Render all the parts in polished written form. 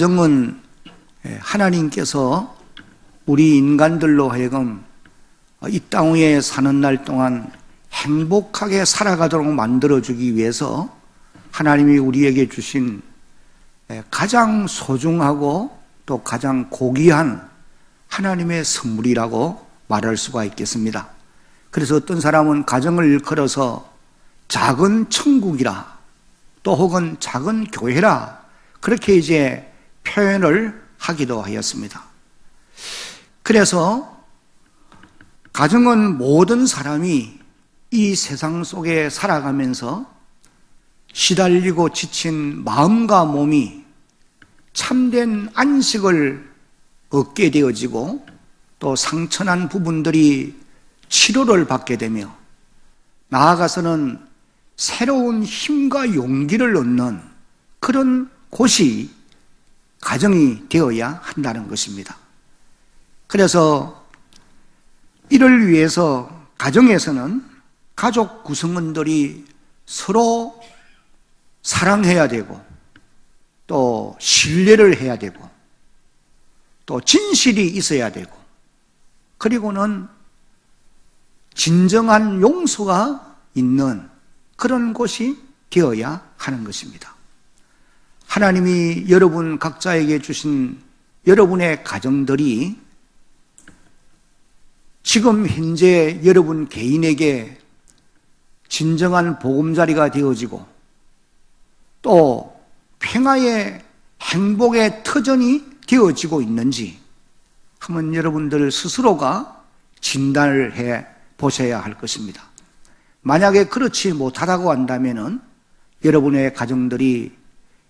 가정은 하나님께서 우리 인간들로 하여금 이 땅 위에 사는 날 동안 행복하게 살아가도록 만들어주기 위해서 하나님이 우리에게 주신 가장 소중하고 또 가장 고귀한 하나님의 선물이라고 말할 수가 있겠습니다. 그래서 어떤 사람은 가정을 일컬어서 작은 천국이라 또 혹은 작은 교회라 그렇게 이제 표현을 하기도 하였습니다. 그래서 가정은 모든 사람이 이 세상 속에 살아가면서 시달리고 지친 마음과 몸이 참된 안식을 얻게 되어지고 또 상처난 부분들이 치료를 받게 되며 나아가서는 새로운 힘과 용기를 얻는 그런 곳이 가정이 되어야 한다는 것입니다. 그래서 이를 위해서 가정에서는 가족 구성원들이 서로 사랑해야 되고 또 신뢰를 해야 되고 또 진실이 있어야 되고 그리고는 진정한 용서가 있는 그런 곳이 되어야 하는 것입니다. 하나님이 여러분 각자에게 주신 여러분의 가정들이 지금 현재 여러분 개인에게 진정한 보금자리가 되어지고 또 평화의 행복의 터전이 되어지고 있는지 한번 여러분들 스스로가 진단을 해 보셔야 할 것입니다. 만약에 그렇지 못하다고 한다면은 여러분의 가정들이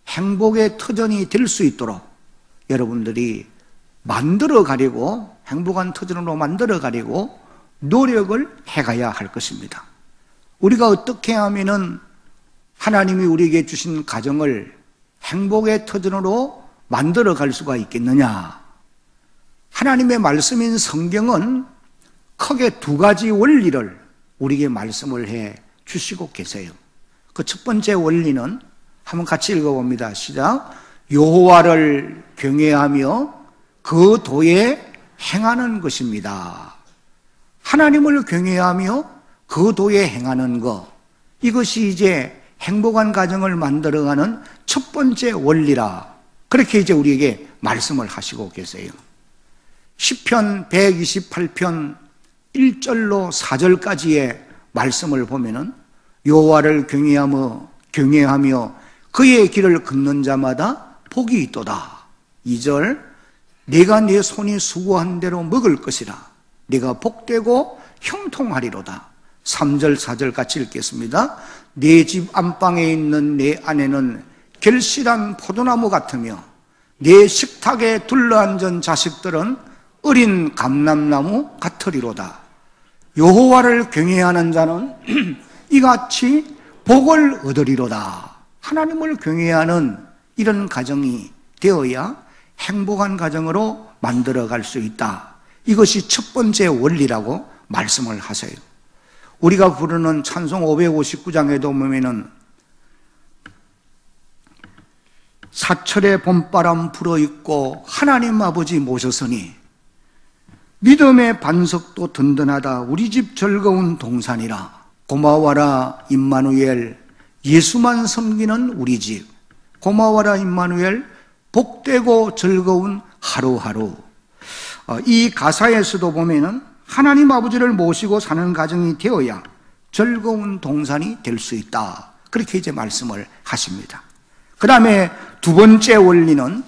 행복의 터전이 될 수 있도록 여러분들이 만들어 가려고 행복한 터전으로 만들어 가려고 노력을 해가야 할 것입니다. 우리가 어떻게 하면은 하나님이 우리에게 주신 가정을 행복의 터전으로 만들어 갈 수가 있겠느냐? 하나님의 말씀인 성경은 크게 두 가지 원리를 우리에게 말씀을 해 주시고 계세요. 그 첫 번째 원리는 한번 같이 읽어봅니다. 시작. 여호와를 경외하며 그 도에 행하는 것입니다. 하나님을 경외하며 그 도에 행하는 것, 이것이 이제 행복한 가정을 만들어가는 첫 번째 원리라 그렇게 이제 우리에게 말씀을 하시고 계세요. 시편 128편 1절로 4절까지의 말씀을 보면은 여호와를 경외하며 그의 길을 걷는 자마다 복이 있도다. 2절 내가 네 손이 수고한 대로 먹을 것이라. 네가 복되고 형통하리로다. 3절 4절 같이 읽겠습니다. 내 집 안방에 있는 내 아내는 결실한 포도나무 같으며 내 식탁에 둘러앉은 자식들은 어린 감람나무 같으리로다. 여호와를 경외하는 자는 이같이 복을 얻으리로다. 하나님을 경외하는 이런 가정이 되어야 행복한 가정으로 만들어갈 수 있다. 이것이 첫 번째 원리라고 말씀을 하세요. 우리가 부르는 찬송 559장에도 보면은 사철의 봄바람 불어있고 하나님 아버지 모셨으니 믿음의 반석도 든든하다. 우리 집 즐거운 동산이라. 고마워라 임마누엘, 예수만 섬기는 우리 집. 고마워라 임마누엘, 복되고 즐거운 하루하루. 이 가사에서도 보면은 하나님 아버지를 모시고 사는 가정이 되어야 즐거운 동산이 될 수 있다. 그렇게 이제 말씀을 하십니다. 그 다음에 두 번째 원리는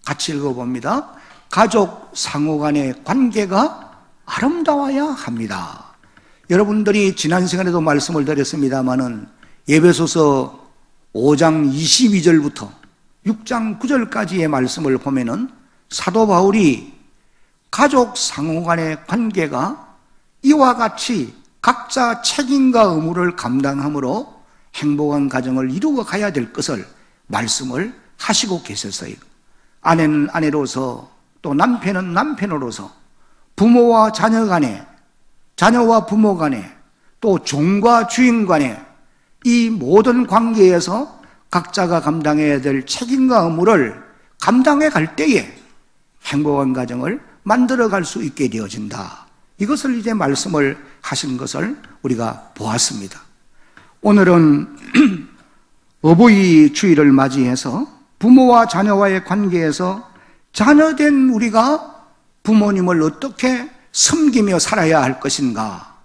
같이 읽어봅니다. 가족 상호 간의 관계가 아름다워야 합니다. 여러분들이 지난 시간에도 말씀을 드렸습니다마는 에베소서 5장 22절부터 6장 9절까지의 말씀을 보면은 사도 바울이 가족 상호 간의 관계가 이와 같이 각자 책임과 의무를 감당함으로 행복한 가정을 이루어 가야 될 것을 말씀을 하시고 계셨어요. 아내는 아내로서 또 남편은 남편으로서 부모와 자녀 간에, 자녀와 부모 간에, 또 종과 주인 간에 이 모든 관계에서 각자가 감당해야 될 책임과 의무를 감당해 갈 때에 행복한 가정을 만들어 갈 수 있게 되어진다. 이것을 이제 말씀을 하신 것을 우리가 보았습니다. 오늘은 어버이 주일을 맞이해서 부모와 자녀와의 관계에서 자녀된 우리가 부모님을 어떻게 섬기며 살아야 할 것인가,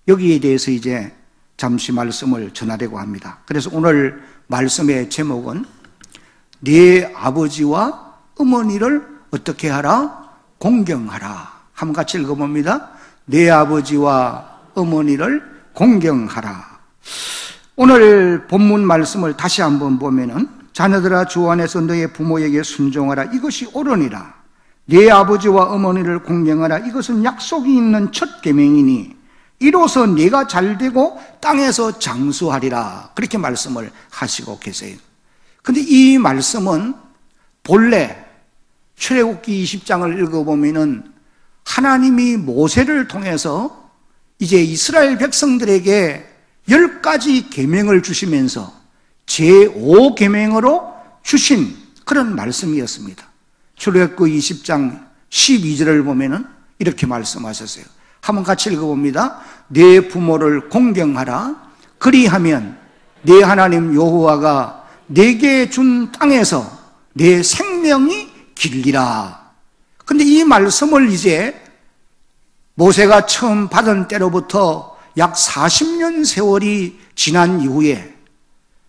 여기에 대해서 이제 잠시 말씀을 전하려고 합니다. 그래서 오늘 말씀의 제목은 네 아버지와 어머니를 어떻게 하라? 공경하라. 한번 같이 읽어봅니다. 네 아버지와 어머니를 공경하라. 오늘 본문 말씀을 다시 한번 보면은 자녀들아 주 안에서 너의 부모에게 순종하라. 이것이 옳으니라. 네 아버지와 어머니를 공경하라. 이것은 약속이 있는 첫 계명이니 이로써 네가 잘되고 땅에서 장수하리라. 그렇게 말씀을 하시고 계세요. 근데 이 말씀은 본래 출애굽기 20장을 읽어보면은 하나님이 모세를 통해서 이제 이스라엘 백성들에게 10가지 계명을 주시면서 제5계명으로 주신 그런 말씀이었습니다. 출애굽기 20장 12절을 보면은 이렇게 말씀하셨어요. 한번 같이 읽어봅니다. 네 부모를 공경하라. 그리하면 네 하나님 여호와가 네게 준 땅에서 네 생명이 길리라. 근데 이 말씀을 이제 모세가 처음 받은 때로부터 약 40년 세월이 지난 이후에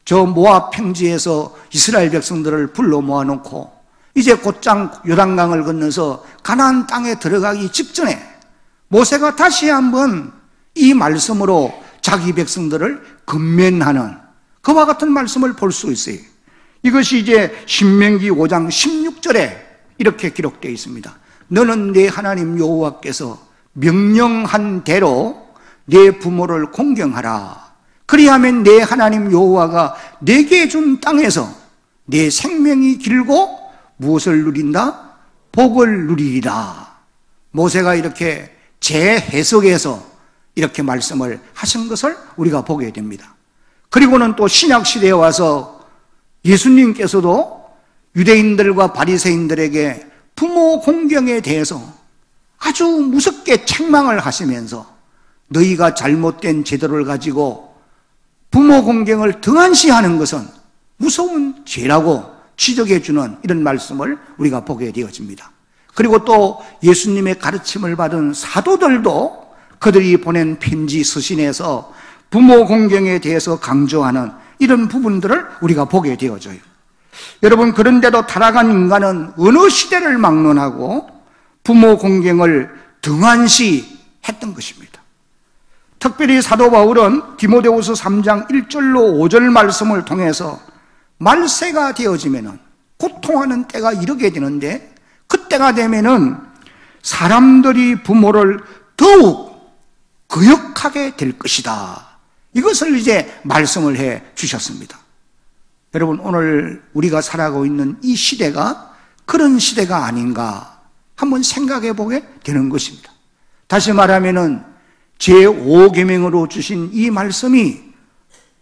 저 모압 평지에서 이스라엘 백성들을 불러 모아놓고 이제 곧장 요단강을 건너서 가나안 땅에 들어가기 직전에 모세가 다시 한번 이 말씀으로 자기 백성들을 건면하는 그와 같은 말씀을 볼 수 있어요. 이것이 이제 신명기 5장 16절에 이렇게 기록되어 있습니다. 너는 네 하나님 여호와께서 명령한 대로 네 부모를 공경하라. 그리하면 네 하나님 여호와가 네게 준 땅에서 네 생명이 길고 무엇을 누린다? 복을 누리리라. 모세가 이렇게 재해석해서 이렇게 말씀을 하신 것을 우리가 보게 됩니다. 그리고는 또 신약시대에 와서 예수님께서도 유대인들과 바리새인들에게 부모 공경에 대해서 아주 무섭게 책망을 하시면서 너희가 잘못된 제도를 가지고 부모 공경을 등한시하는 것은 무서운 죄라고 지적해 주는 이런 말씀을 우리가 보게 되어집니다. 그리고 또 예수님의 가르침을 받은 사도들도 그들이 보낸 편지 서신에서 부모 공경에 대해서 강조하는 이런 부분들을 우리가 보게 되어져요. 여러분, 그런데도 타락한 인간은 어느 시대를 막론하고 부모 공경을 등한시했던 것입니다. 특별히 사도 바울은 디모데후서 3장 1절로 5절 말씀을 통해서 말세가 되어지면은 고통하는 때가 이르게 되는데 그때가 되면은 사람들이 부모를 더욱 거역하게 될 것이다. 이것을 이제 말씀을 해 주셨습니다. 여러분, 오늘 우리가 살아가고 있는 이 시대가 그런 시대가 아닌가 한번 생각해 보게 되는 것입니다. 다시 말하면은 제5계명으로 주신 이 말씀이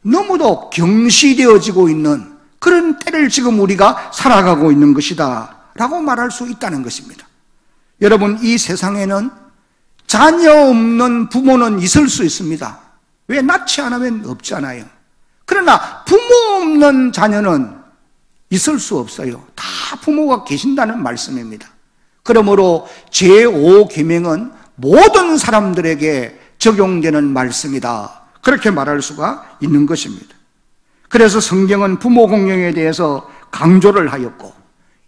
너무도 경시되어지고 있는 그런 때를 지금 우리가 살아가고 있는 것이다 라고 말할 수 있다는 것입니다. 여러분, 이 세상에는 자녀 없는 부모는 있을 수 있습니다. 왜? 낳지 않으면 없잖아요. 그러나 부모 없는 자녀는 있을 수 없어요. 다 부모가 계신다는 말씀입니다. 그러므로 제5계명은 모든 사람들에게 적용되는 말씀이다. 그렇게 말할 수가 있는 것입니다. 그래서 성경은 부모 공경에 대해서 강조를 하였고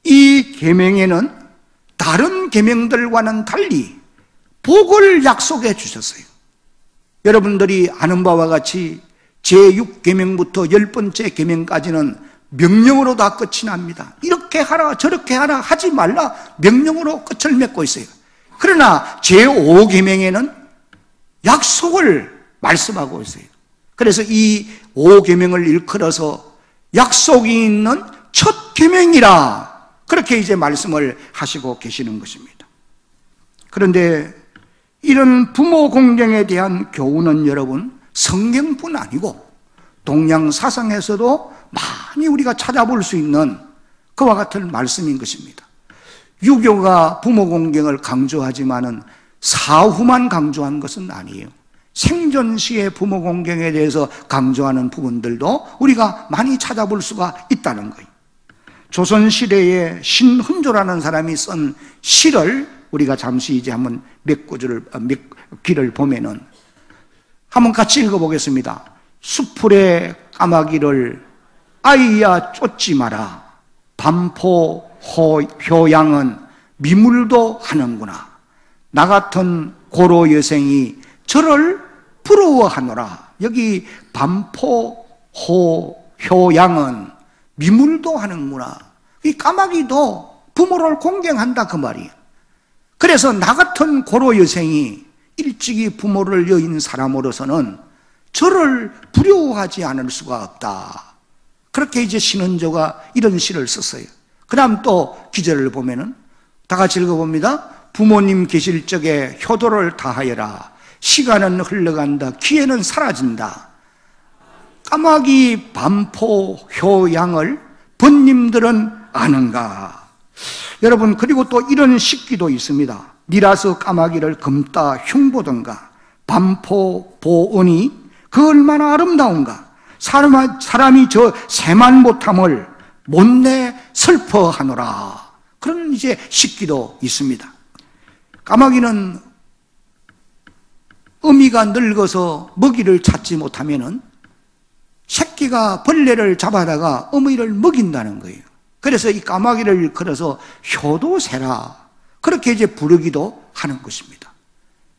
이 계명에는 다른 계명들과는 달리 복을 약속해 주셨어요. 여러분들이 아는 바와 같이 제6계명부터 10번째 계명까지는 명령으로 다 끝이 납니다. 이렇게 하라 저렇게 하라 하지 말라 명령으로 끝을 맺고 있어요. 그러나 제5계명에는 약속을 말씀하고 있어요. 그래서 이 5계명을 일컬어서 약속이 있는 첫 계명이라 그렇게 이제 말씀을 하시고 계시는 것입니다. 그런데 이런 부모 공경에 대한 교훈은 여러분 성경뿐 아니고 동양 사상에서도 많이 우리가 찾아볼 수 있는 그와 같은 말씀인 것입니다. 유교가 부모 공경을 강조하지만은 사후만 강조한 것은 아니에요. 생전 시의 부모 공경에 대해서 강조하는 부분들도 우리가 많이 찾아볼 수가 있다는 거예요. 조선시대에 신흥조라는 사람이 쓴 시를 우리가 잠시 이제 한번 몇 길을 보면은 한번 같이 읽어보겠습니다. 수풀의 까마귀를 아이야 쫓지 마라. 반포 효양은 미물도 하는구나. 나 같은 고로 여생이 저를 부러워하노라. 여기 반포 효양은 미물도 하는구나. 이 까마귀도 부모를 공경한다 그 말이에요. 그래서 나 같은 고로 여생이 일찍이 부모를 여인 사람으로서는 저를 부러워하지 않을 수가 없다. 그렇게 이제 신은조가 이런 시를 썼어요. 그 다음 또 기절을 보면은 다 같이 읽어봅니다. 부모님 계실 적에 효도를 다하여라. 시간은 흘러간다. 기회는 사라진다. 까마귀 반포 효양을 번님들은 아는가? 여러분, 그리고 또 이런 식기도 있습니다. 니라서 까마귀를 검다 흉보던가. 반포 보은이 그 얼마나 아름다운가. 사람이 저 새만 못함을 못내 슬퍼하노라. 그런 이제 식기도 있습니다. 까마귀는 어미가 늙어서 먹이를 찾지 못하면은 새끼가 벌레를 잡아다가 어미를 먹인다는 거예요. 그래서 이 까마귀를 걸어서 효도세라. 그렇게 이제 부르기도 하는 것입니다.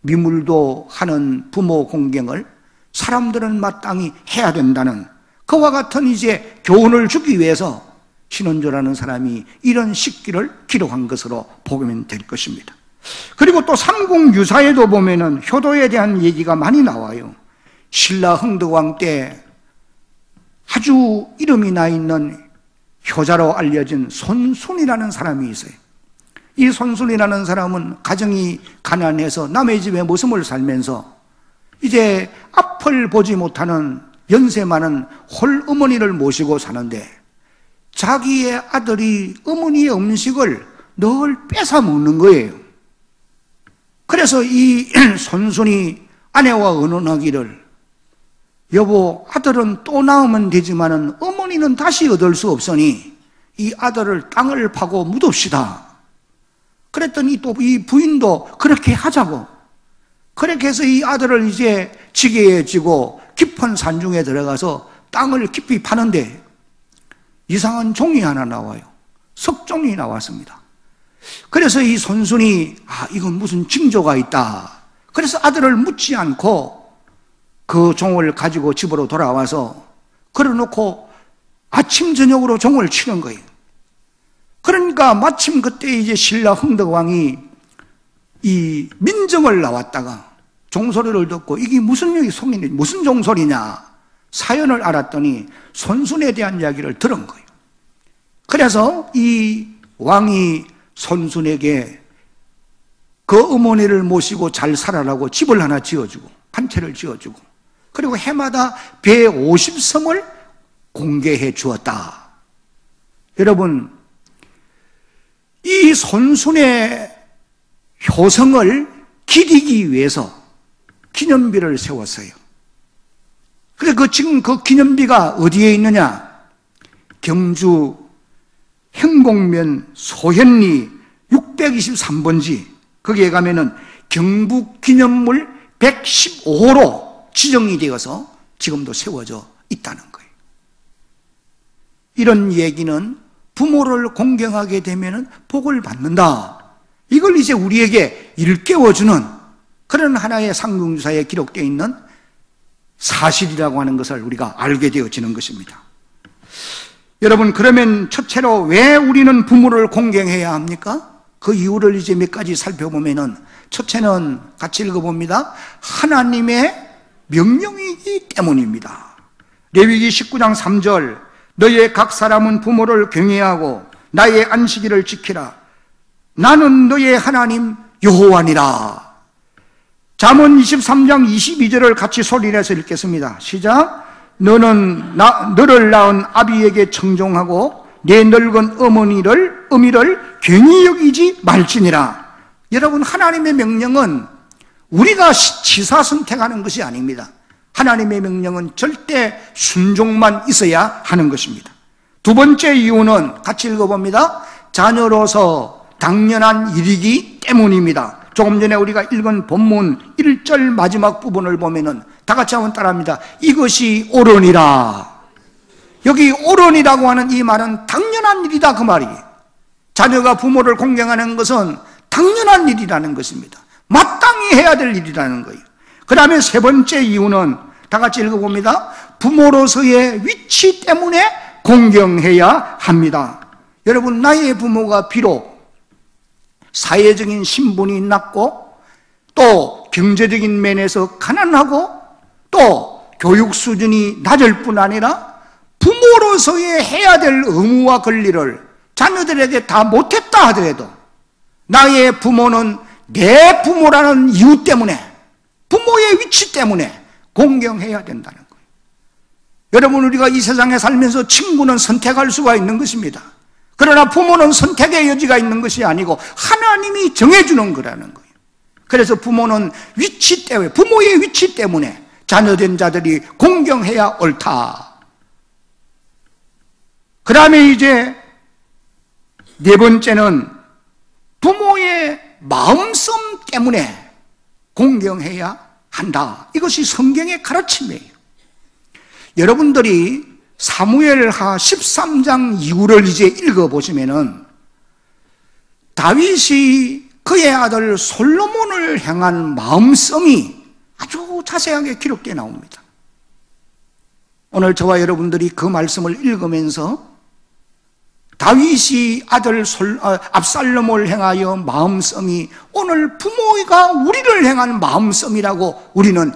미물도 하는 부모 공경을 사람들은 마땅히 해야 된다는 그와 같은 이제 교훈을 주기 위해서 신원조라는 사람이 이런 식기를 기록한 것으로 보면 될 것입니다. 그리고 또 삼국유사에도 보면은 효도에 대한 얘기가 많이 나와요. 신라 흥덕왕 때 아주 이름이 나 있는 효자로 알려진 손순이라는 사람이 있어요. 이 손순이라는 사람은 가정이 가난해서 남의 집에 모습을 살면서 이제 앞을 보지 못하는 연세 많은 홀어머니를 모시고 사는데 자기의 아들이 어머니의 음식을 늘 뺏어 먹는 거예요. 그래서 이 손순이 아내와 의논하기를 여보, 아들은 또 낳으면 되지만은 어머니는 다시 얻을 수 없으니 이 아들을 땅을 파고 묻읍시다. 그랬더니 또 이 부인도 그렇게 하자고. 그렇게 해서 이 아들을 이제 지게에 지고 깊은 산중에 들어가서 땅을 깊이 파는데 이상한 종이 하나 나와요. 석종이 나왔습니다. 그래서 이 손순이 이건 무슨 징조가 있다. 그래서 아들을 묻지 않고 그 종을 가지고 집으로 돌아와서 걸어놓고 아침 저녁으로 종을 치는 거예요. 그러니까 마침 그때 이제 신라 흥덕왕이 이 민정을 나왔다가 종소리를 듣고 이게 무슨 종소리냐 사연을 알았더니 손순에 대한 이야기를 들은 거예요. 그래서 이 왕이 손순에게 그 어머니를 모시고 잘 살아라고 집을 하나 지어주고 한 채를 지어주고 그리고 해마다 배 50섬을 공개해 주었다. 여러분, 이 손순의 효성을 기리기 위해서 기념비를 세웠어요. 그래서 지금 그 기념비가 어디에 있느냐? 경주 행곡면 소현리 623번지 거기에 가면은 경북기념물 115호로 지정이 되어서 지금도 세워져 있다는 거예요. 이런 얘기는 부모를 공경하게 되면 복을 받는다. 이걸 이제 우리에게 일깨워주는 그런 하나의 삼국유사에 기록되어 있는 사실이라고 하는 것을 우리가 알게 되어지는 것입니다. 여러분, 그러면 첫째로 왜 우리는 부모를 공경해야 합니까? 그 이유를 이제 몇 가지 살펴보면은 첫째는 같이 읽어봅니다. 하나님의 명령이기 때문입니다. 레위기 19장 3절 너희의 각 사람은 부모를 경외하고 나의 안식일을 지키라. 나는 너희의 하나님 여호와니라. 잠언 23장 22절을 같이 소리내서 읽겠습니다. 시작. 너는 너를 낳은 아비에게 청종하고 내 늙은 어미를 괜히 여기지 말지니라. 여러분, 하나님의 명령은 우리가 취사 선택하는 것이 아닙니다. 하나님의 명령은 절대 순종만 있어야 하는 것입니다. 두 번째 이유는 같이 읽어봅니다. 자녀로서 당연한 일이기 때문입니다. 조금 전에 우리가 읽은 본문 1절 마지막 부분을 보면은 다 같이 한번 따라합니다. 이것이 옳으니라. 여기 옳으니라고 하는 이 말은 당연한 일이다, 그 말이에요. 자녀가 부모를 공경하는 것은 당연한 일이라는 것입니다. 마땅히 해야 될 일이라는 거예요. 그 다음에 세 번째 이유는 다 같이 읽어봅니다. 부모로서의 위치 때문에 공경해야 합니다. 여러분, 나의 부모가 비록 사회적인 신분이 낮고 또 경제적인 면에서 가난하고 또 교육 수준이 낮을 뿐 아니라 부모로서의 해야 될 의무와 권리를 자녀들에게 다 못했다 하더라도 나의 부모는 내 부모라는 이유 때문에, 부모의 위치 때문에 공경해야 된다는 거예요. 여러분, 우리가 이 세상에 살면서 친구는 선택할 수가 있는 것입니다. 그러나 부모는 선택의 여지가 있는 것이 아니고 하나님이 정해주는 거라는 거예요. 그래서 부모는 위치 때문에, 부모의 위치 때문에 자녀된 자들이 공경해야 옳다. 그 다음에 이제 네 번째는 부모의 마음씀 때문에 공경해야 한다. 이것이 성경의 가르침이에요. 여러분들이 사무엘하 13장 이후를 이제 읽어보시면은 다윗이 그의 아들 솔로몬을 향한 마음씀이 아주 자세하게 기록되어 나옵니다. 오늘 저와 여러분들이 그 말씀을 읽으면서 다윗이 아들 압살롬을 향하여 마음씀이 오늘 부모가 우리를 향한 마음씀이라고 우리는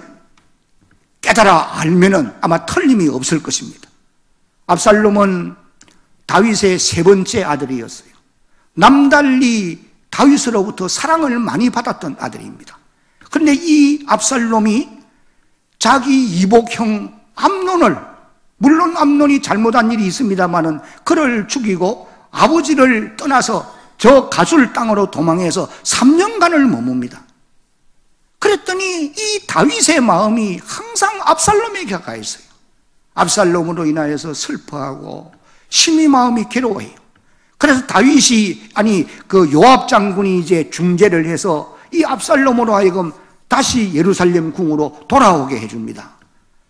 깨달아 알면은 아마 틀림이 없을 것입니다. 압살롬은 다윗의 세 번째 아들이었어요. 남달리 다윗으로부터 사랑을 많이 받았던 아들입니다. 그런데 이 압살롬이 자기 이복형 암논을, 물론 암논이 잘못한 일이 있습니다마는 그를 죽이고 아버지를 떠나서 저 가술 땅으로 도망해서 3년간을 머뭅니다. 그랬더니 이 다윗의 마음이 항상 압살롬에게 가 있어요. 압살롬으로 인하여서 슬퍼하고 심히 마음이 괴로워해요. 그래서 다윗이, 그 요압 장군이 이제 중재를 해서 이 압살롬으로 하여금 다시 예루살렘 궁으로 돌아오게 해줍니다.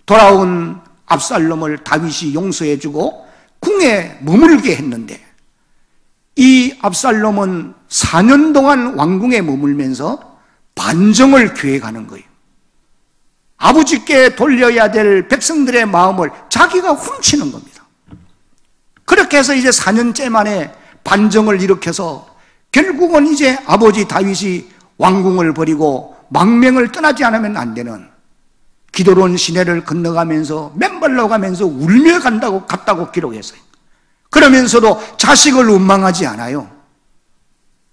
돌아온 압살롬을 다윗이 용서해주고 궁에 머물게 했는데 이 압살롬은 4년 동안 왕궁에 머물면서 반정을 계획하는 거예요. 아버지께 돌려야 될 백성들의 마음을 자기가 훔치는 겁니다. 그렇게 해서 이제 4년째 만에 반정을 일으켜서 결국은 이제 아버지 다윗이 왕궁을 버리고 망명을 떠나지 않으면 안 되는 기드론 시내를 건너가면서 맨발로 가면서 울며 갔다고 기록했어요. 그러면서도 자식을 원망하지 않아요.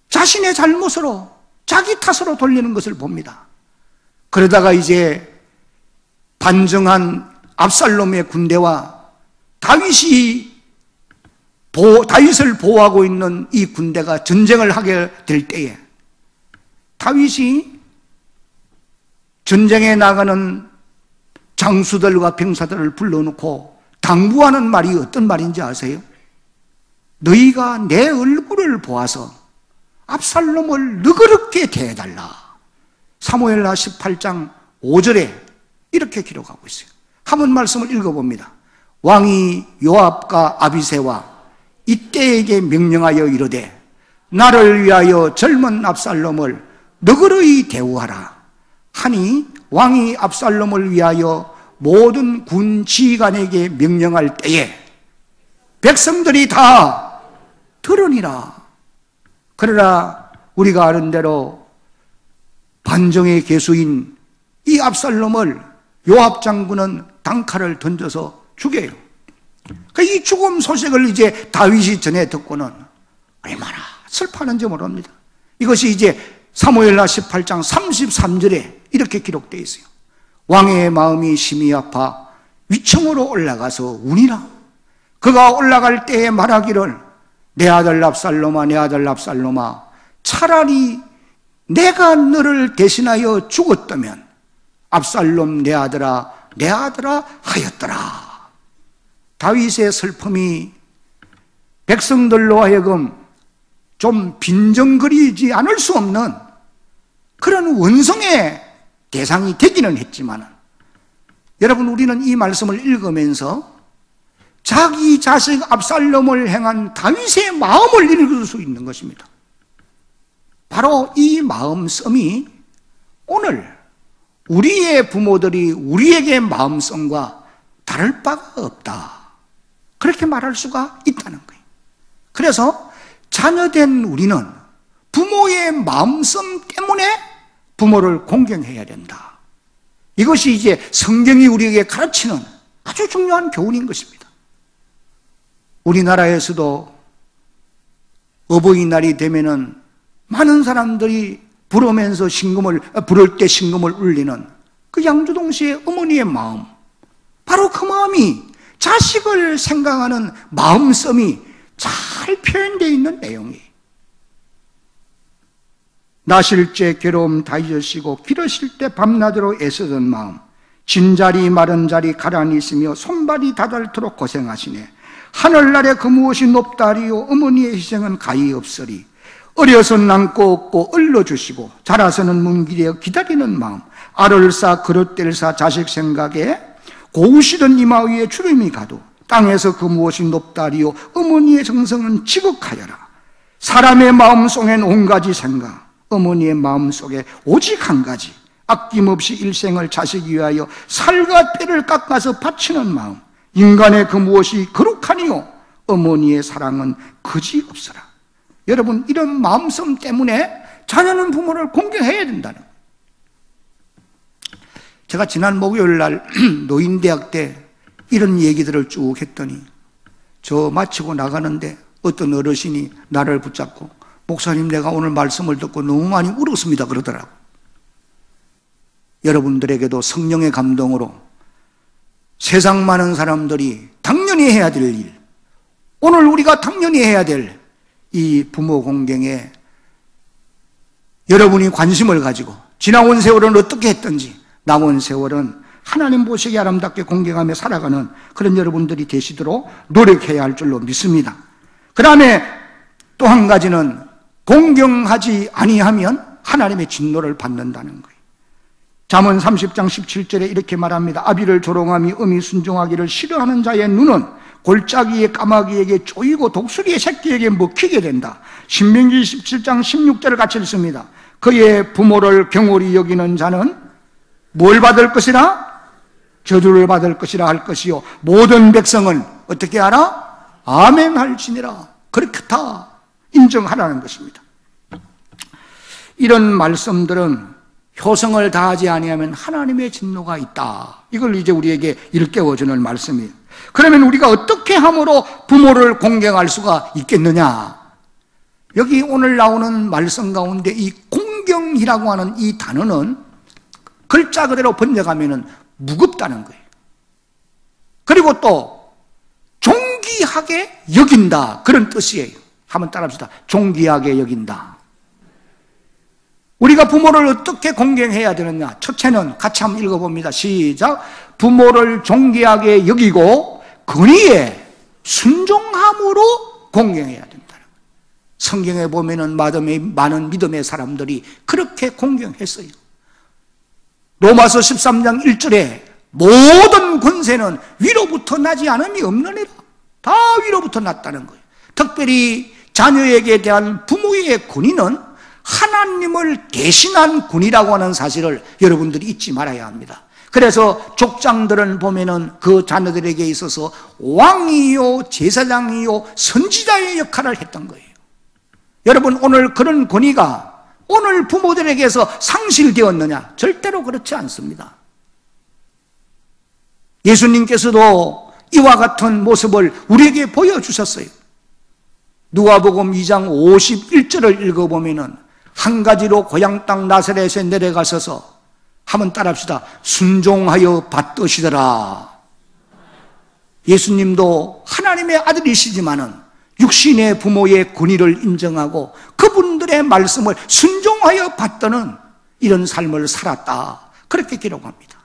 자신의 잘못으로, 자기 탓으로 돌리는 것을 봅니다. 그러다가 이제 반정한 압살롬의 군대와 다윗을 보호하고 있는 이 군대가 전쟁을 하게 될 때에 다윗이 전쟁에 나가는 장수들과 병사들을 불러놓고 당부하는 말이 어떤 말인지 아세요? 너희가 내 얼굴을 보아서 압살롬을 너그럽게 대해달라. 사무엘하 18장 5절에 이렇게 기록하고 있어요. 한번 말씀을 읽어봅니다. 왕이 요압과 아비새와 이때에게 명령하여 이르되 나를 위하여 젊은 압살롬을 너그러이 대우하라 하니 왕이 압살롬을 위하여 모든 군 지휘관에게 명령할 때에 백성들이 다 들으니라. 그러나 우리가 아는 대로 반정의 개수인 이 압살롬을 요압 장군은 단칼을 던져서 죽여요. 이 죽음 소식을 이제 다윗이 전해 듣고는 얼마나 슬퍼하는지 모릅니다. 이것이 이제 사무엘하 18장 33절에 이렇게 기록되어 있어요. 왕의 마음이 심히 아파 위층으로 올라가서 우니라. 그가 올라갈 때에 말하기를 내 아들 압살롬아, 내 아들 압살롬아, 차라리 내가 너를 대신하여 죽었다면 압살롬 내 아들아, 내 아들아 하였더라. 다윗의 슬픔이 백성들로 하여금 좀 빈정거리지 않을 수 없는 그런 원성의 대상이 되기는 했지만, 여러분, 우리는 이 말씀을 읽으면서 자기 자식 압살롬을 향한 다윗의 마음을 읽을 수 있는 것입니다. 바로 이 마음씀이 오늘 우리의 부모들이 우리에게 마음씀과 다를 바가 없다, 그렇게 말할 수가 있다는 거예요. 그래서 자녀된 우리는 부모의 마음씀 때문에 부모를 공경해야 된다. 이것이 이제 성경이 우리에게 가르치는 아주 중요한 교훈인 것입니다. 우리나라에서도 어버이날이 되면은 많은 사람들이 부를 때 신금을 울리는 그 양주동 씨의 어머니의 마음, 바로 그 마음이 자식을 생각하는 마음씀이 잘 표현되어 있는 내용이에요. 나실 때 괴로움 다 잊으시고 기르실 때 밤낮으로 애쓰던 마음, 진자리 마른 자리 가라니 있으며 손발이 다닳도록 고생하시네. 하늘날에 그 무엇이 높다리요, 어머니의 희생은 가히 없으리. 어려서 남고 없고 얼러주시고 자라서는 문기려 기다리는 마음, 알을 싸 그릇될 싸 자식 생각에 고우시던 이마 위에 주름이 가도 땅에서 그 무엇이 높다리요, 어머니의 정성은 지극하여라. 사람의 마음속엔 온 가지 생각, 어머니의 마음속에 오직 한 가지, 아낌없이 일생을 자식 위하여 살과 뼈를 깎아서 바치는 마음, 인간의 그 무엇이 거룩하니요, 어머니의 사랑은 그지없으라. 여러분, 이런 마음씀 때문에 자녀는 부모를 공경해야 된다는 거예요. 제가 지난 목요일 날 노인대학 때 이런 얘기들을 쭉 했더니 저 마치고 나가는데 어떤 어르신이 나를 붙잡고, 목사님, 내가 오늘 말씀을 듣고 너무 많이 울었습니다, 그러더라고. 여러분들에게도 성령의 감동으로 세상 많은 사람들이 당연히 해야 될 일, 오늘 우리가 당연히 해야 될 이 부모 공경에 여러분이 관심을 가지고 지나온 세월은 어떻게 했든지 남은 세월은 하나님 보시기에 아름답게 공경하며 살아가는 그런 여러분들이 되시도록 노력해야 할 줄로 믿습니다. 그 다음에 또 한 가지는 공경하지 아니하면 하나님의 진노를 받는다는 거예요. 잠언 30장 17절에 이렇게 말합니다. 아비를 조롱하며 음이 순종하기를 싫어하는 자의 눈은 골짜기의 까마귀에게 쪼이고 독수리의 새끼에게 먹히게 된다. 신명기 17장 16절을 같이 읽습니다. 그의 부모를 경홀히 여기는 자는 뭘 받을 것이라? 저주를 받을 것이라 할 것이요, 모든 백성은 어떻게 하라? 아멘 할지니라. 그렇게 다 인정하라는 것입니다. 이런 말씀들은 효성을 다하지 아니하면 하나님의 진노가 있다, 이걸 이제 우리에게 일깨워주는 말씀이에요. 그러면 우리가 어떻게 함으로 부모를 공경할 수가 있겠느냐? 여기 오늘 나오는 말씀 가운데 이 공경이라고 하는 이 단어는 글자 그대로 번역하면 무겁다는 거예요. 그리고 또 존귀하게 여긴다, 그런 뜻이에요. 한번 따라합시다. 존귀하게 여긴다. 우리가 부모를 어떻게 공경해야 되느냐? 첫째는 같이 한번 읽어봅니다. 시작. 부모를 존귀하게 여기고 권위에 순종함으로 공경해야 된다는 거예요. 성경에 보면은 많은 믿음의 사람들이 그렇게 공경했어요. 로마서 13장 1절에 모든 권세는 위로부터 나지 않음이 없느니라. 다 위로부터 났다는 거예요. 특별히 자녀에게 대한 부모의 권위는 하나님을 대신한 권위라고 하는 사실을 여러분들이 잊지 말아야 합니다. 그래서 족장들은 보면은 그 자녀들에게 있어서 왕이요, 제사장이요, 선지자의 역할을 했던 거예요. 여러분, 오늘 그런 권위가 오늘 부모들에게서 상실되었느냐? 절대로 그렇지 않습니다. 예수님께서도 이와 같은 모습을 우리에게 보여주셨어요. 누가복음 2장 51절을 읽어보면은 한 가지로 고향 땅 나사렛에 내려가셔서 한번 따라합시다. 순종하여 받으시더라. 예수님도 하나님의 아들이시지만은 육신의 부모의 권위를 인정하고 그분들의 말씀을 순종하여 받드는 이런 삶을 살았다. 그렇게 기록합니다.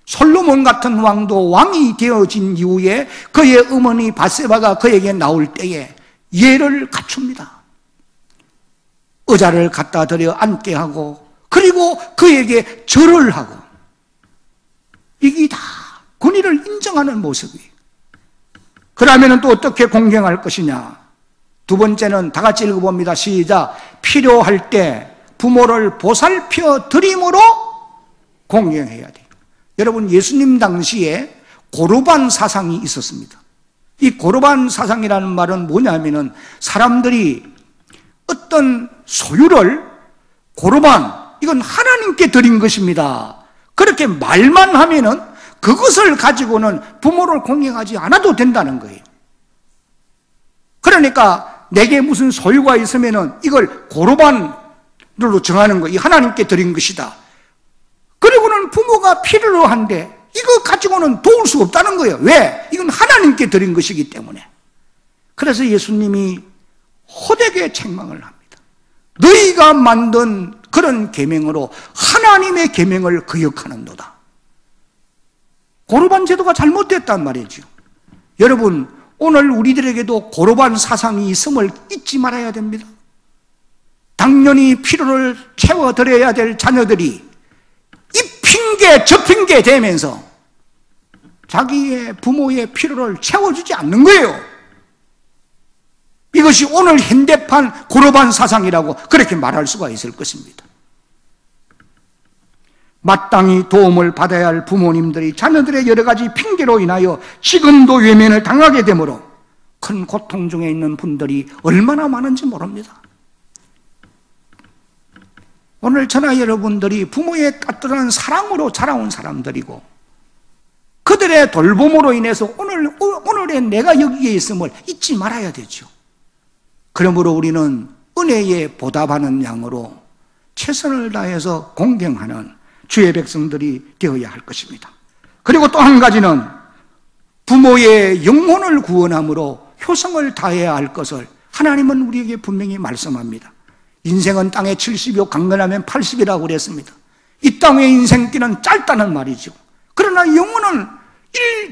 솔로몬 같은 왕도 왕이 되어진 이후에 그의 어머니 바세바가 그에게 나올 때에 예를 갖춥니다. 의자를 갖다 드려 앉게 하고 그리고 그에게 절을 하고, 이게 다 권위를 인정하는 모습이에요. 그러면 또 어떻게 공경할 것이냐? 두 번째는 다 같이 읽어봅니다. 시작. 필요할 때 부모를 보살펴 드림으로 공경해야 돼요. 여러분, 예수님 당시에 고르반 사상이 있었습니다. 이 고르반 사상이라는 말은 뭐냐면은 사람들이 어떤 소유를 고르반, 이건 하나님께 드린 것입니다, 그렇게 말만 하면은 그것을 가지고는 부모를 공경하지 않아도 된다는 거예요. 그러니까 내게 무슨 소유가 있으면은 이걸 고르반으로 정하는 거예요. 하나님께 드린 것이다. 그리고는 부모가 필요로 한데 이거 가지고는 도울 수 없다는 거예요. 왜? 이건 하나님께 드린 것이기 때문에. 그래서 예수님이 호되게 책망을 합니다. 너희가 만든 그런 계명으로 하나님의 계명을 거역하는도다. 고르반 제도가 잘못됐단 말이죠. 여러분, 오늘 우리들에게도 고르반 사상이 있음을 잊지 말아야 됩니다. 당연히 필요를 채워드려야 될 자녀들이 이 핑계 저 핑계 대면서 자기의 부모의 필요를 채워주지 않는 거예요. 이것이 오늘 현대판 고르반 사상이라고 그렇게 말할 수가 있을 것입니다. 마땅히 도움을 받아야 할 부모님들이 자녀들의 여러 가지 핑계로 인하여 지금도 외면을 당하게 되므로 큰 고통 중에 있는 분들이 얼마나 많은지 모릅니다. 오늘 저나 여러분들이 부모의 따뜻한 사랑으로 자라온 사람들이고 그들의 돌봄으로 인해서 오늘의 내가 여기에 있음을 잊지 말아야 되죠. 그러므로 우리는 은혜에 보답하는 양으로 최선을 다해서 공경하는 주의 백성들이 되어야 할 것입니다. 그리고 또 한 가지는 부모의 영혼을 구원함으로 효성을 다해야 할 것을 하나님은 우리에게 분명히 말씀합니다. 인생은 땅에 70이요 강건하면 80이라고 그랬습니다. 이 땅의 인생길은 짧다는 말이죠. 그러나 영혼은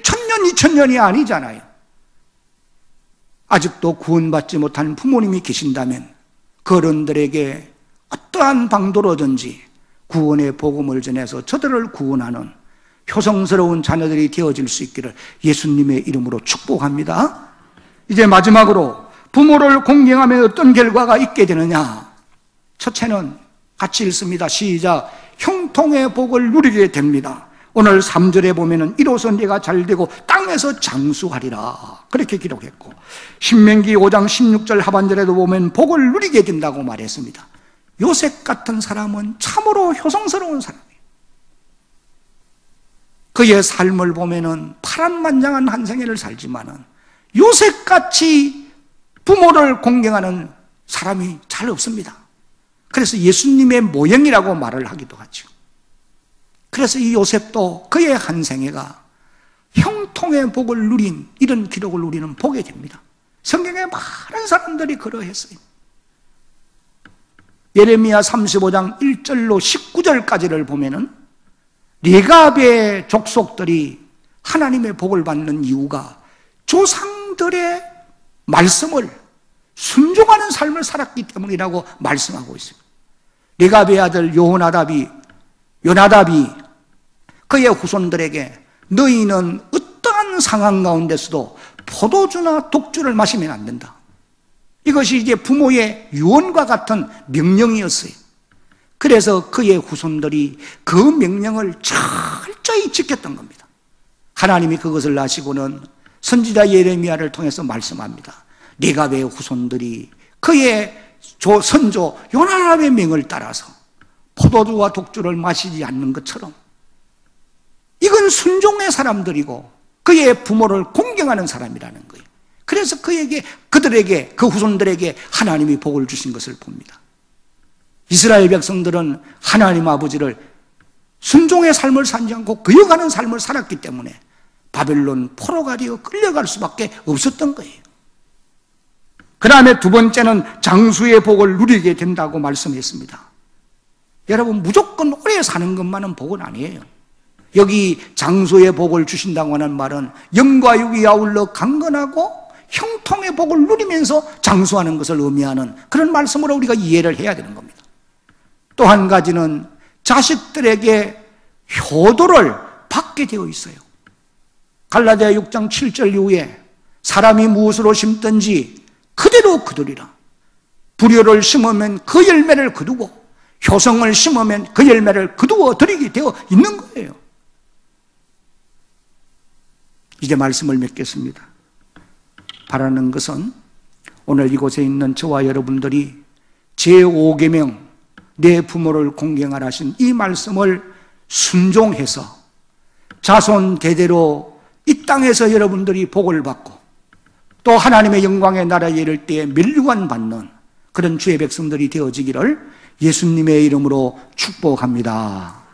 1000년, 2000년이 아니잖아요. 아직도 구원받지 못한 부모님이 계신다면 그 어른들에게 어떠한 방도로든지 구원의 복음을 전해서 저들을 구원하는 효성스러운 자녀들이 되어질 수 있기를 예수님의 이름으로 축복합니다. 이제 마지막으로 부모를 공경하면 어떤 결과가 있게 되느냐? 첫째는 같이 읽습니다. 시작. 형통의 복을 누리게 됩니다. 오늘 3절에 보면은 이로써 네가 잘되고 땅에서 장수하리라 그렇게 기록했고, 신명기 5장 16절 하반절에도 보면 복을 누리게 된다고 말했습니다. 요셉 같은 사람은 참으로 효성스러운 사람이에요. 그의 삶을 보면은 파란만장한 한 생애를 살지만은 요셉같이 부모를 공경하는 사람이 잘 없습니다. 그래서 예수님의 모형이라고 말을 하기도 하죠. 그래서 이 요셉도 그의 한 생애가 형통의 복을 누린 이런 기록을 우리는 보게 됩니다. 성경에 많은 사람들이 그러했어요. 예레미야 35장 1절로 19절까지를 보면은 레갑의 족속들이 하나님의 복을 받는 이유가 조상들의 말씀을 순종하는 삶을 살았기 때문이라고 말씀하고 있습니다. 레갑의 아들 요나답이 그의 후손들에게 너희는 어떠한 상황 가운데서도 포도주나 독주를 마시면 안 된다. 이것이 이제 부모의 유언과 같은 명령이었어요. 그래서 그의 후손들이 그 명령을 철저히 지켰던 겁니다. 하나님이 그것을 아시고는 선지자 예레미야를 통해서 말씀합니다. 레갑의 후손들이 그의 선조 요나답의 명을 따라서 포도주와 독주를 마시지 않는 것처럼 이건 순종의 사람들이고 그의 부모를 공경하는 사람이라는 거예요. 그래서 그들에게, 그 후손들에게 하나님이 복을 주신 것을 봅니다. 이스라엘 백성들은 하나님 아버지를 순종의 삶을 살지 않고 거역하는 삶을 살았기 때문에 바벨론 포로가 되어 끌려갈 수밖에 없었던 거예요. 그 다음에 두 번째는 장수의 복을 누리게 된다고 말씀했습니다. 여러분, 무조건 오래 사는 것만은 복은 아니에요. 여기 장수의 복을 주신다고 하는 말은 영과 육이 아울러 강건하고 형통의 복을 누리면서 장수하는 것을 의미하는 그런 말씀으로 우리가 이해를 해야 되는 겁니다. 또 한 가지는 자식들에게 효도를 받게 되어 있어요. 갈라디아 6장 7절 이후에 사람이 무엇으로 심든지 그대로 거두리라. 불효를 심으면 그 열매를 거두고 효성을 심으면 그 열매를 거두어 드리게 되어 있는 거예요. 이제 말씀을 맺겠습니다. 바라는 것은 오늘 이곳에 있는 저와 여러분들이 제5계명 내 부모를 공경하라 하신 이 말씀을 순종해서 자손 대대로 이 땅에서 여러분들이 복을 받고 또 하나님의 영광의 나라에 이를 때에 멸류관 받는 그런 주의 백성들이 되어지기를 예수님의 이름으로 축복합니다.